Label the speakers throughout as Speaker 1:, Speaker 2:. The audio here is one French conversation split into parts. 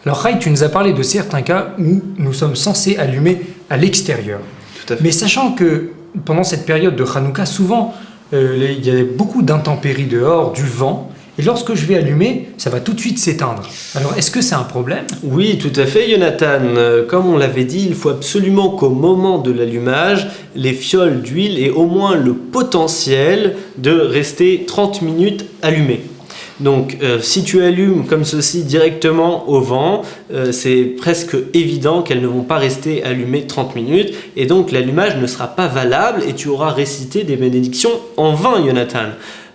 Speaker 1: Alors Ray, tu nous as parlé de certains cas où nous sommes censés allumer à l'extérieur.
Speaker 2: Tout à fait.
Speaker 1: Mais sachant que pendant cette période de Hanouka, souvent il y a beaucoup d'intempéries dehors, du vent, et lorsque je vais allumer, ça va tout de suite s'éteindre. Alors est-ce que c'est un problème?
Speaker 2: Oui, tout à fait, Jonathan. Comme on l'avait dit, il faut absolument qu'au moment de l'allumage, les fioles d'huile aient au moins le potentiel de rester 30 minutes allumées. Donc, si tu allumes comme ceci directement au vent, c'est presque évident qu'elles ne vont pas rester allumées 30 minutes et donc l'allumage ne sera pas valable et tu auras récité des bénédictions en vain, Jonathan.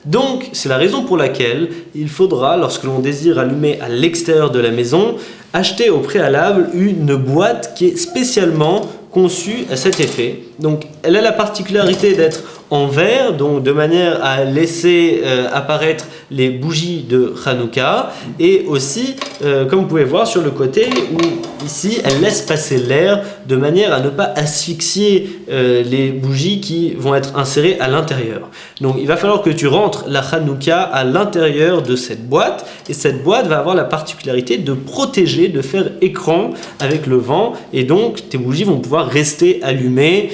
Speaker 2: Donc, c'est la raison pour laquelle il faudra, lorsque l'on désire allumer à l'extérieur de la maison, acheter au préalable une boîte qui est spécialement conçue à cet effet. Donc, elle a la particularité d'être en verre, donc de manière à laisser apparaître les bougies de Hanouka, et aussi, comme vous pouvez voir sur le côté, où ici, elle laisse passer l'air de manière à ne pas asphyxier les bougies qui vont être insérées à l'intérieur. Donc, il va falloir que tu rentres la Hanouka à l'intérieur de cette boîte, et cette boîte va avoir la particularité de protéger, de faire écran avec le vent, et donc tes bougies vont pouvoir rester allumées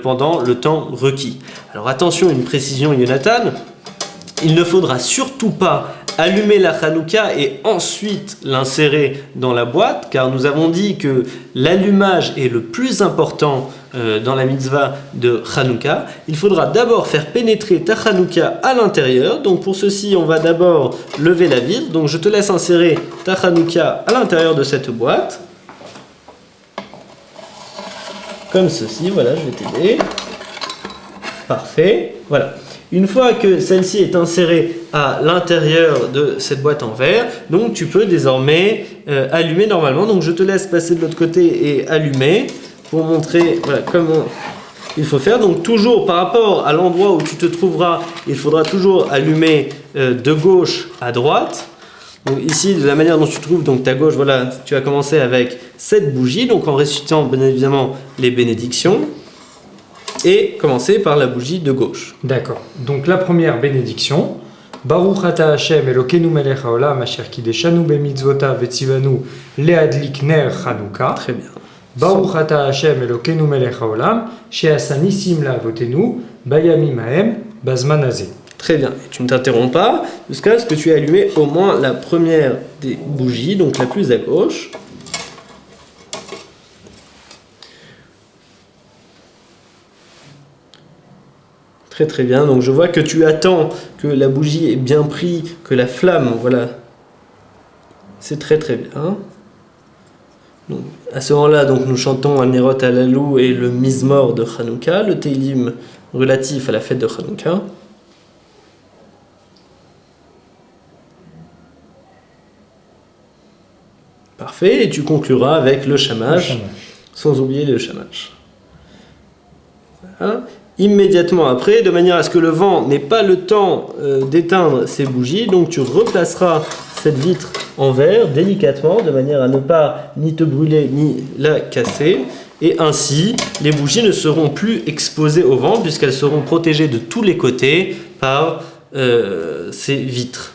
Speaker 2: pendant le temps requis. Alors attention, une précision, Jonathan, il ne faudra surtout pas allumer la Hanouka et ensuite l'insérer dans la boîte, car nous avons dit que l'allumage est le plus important dans la mitzvah de Hanouka. Il faudra d'abord faire pénétrer ta Hanouka à l'intérieur. Donc pour ceci, on va d'abord lever la vitre. Donc je te laisse insérer ta Hanouka à l'intérieur de cette boîte. Comme ceci, voilà, je vais t'aider. Parfait, voilà. Une fois que celle-ci est insérée à l'intérieur de cette boîte en verre, donc tu peux désormais allumer normalement. Donc je te laisse passer de l'autre côté et allumer pour montrer voilà, comment il faut faire. Donc toujours par rapport à l'endroit où tu te trouveras, il faudra toujours allumer de gauche à droite. Donc ici, de la manière dont tu trouves donc ta gauche, voilà, tu vas commencer avec cette bougie, donc en récitant bien évidemment les bénédictions. Et commencer par la bougie de gauche.
Speaker 1: D'accord. Donc la première bénédiction. Baruch ata Hashem Elokeinu melech haolam asher kideshanu bemitzvotav vetzivanu leadlik ner Hanouka.
Speaker 2: Très bien.
Speaker 1: Baruch ata Hashem Elokeinu melech haolam she'asa nisim la'avotenu bayamim haem bazman hazeh.
Speaker 2: Très bien. Et tu ne t'interromps pas jusqu'à ce que tu aies allumé au moins la première des bougies, donc la plus à gauche. Très très bien, donc je vois que tu attends que la bougie ait bien pris, que la flamme, voilà, c'est très très bien. Donc, à ce moment-là, donc, nous chantons un Nerot Halalou et le Mizmor de Hanouka, le Télim relatif à la fête de Hanouka. Parfait, et tu concluras avec le Shamash, sans oublier le Shamash. Voilà. Immédiatement après, de manière à ce que le vent n'ait pas le temps d'éteindre ces bougies, donc tu replaceras cette vitre en verre délicatement, de manière à ne pas ni te brûler ni la casser, et ainsi les bougies ne seront plus exposées au vent puisqu'elles seront protégées de tous les côtés par ces vitres.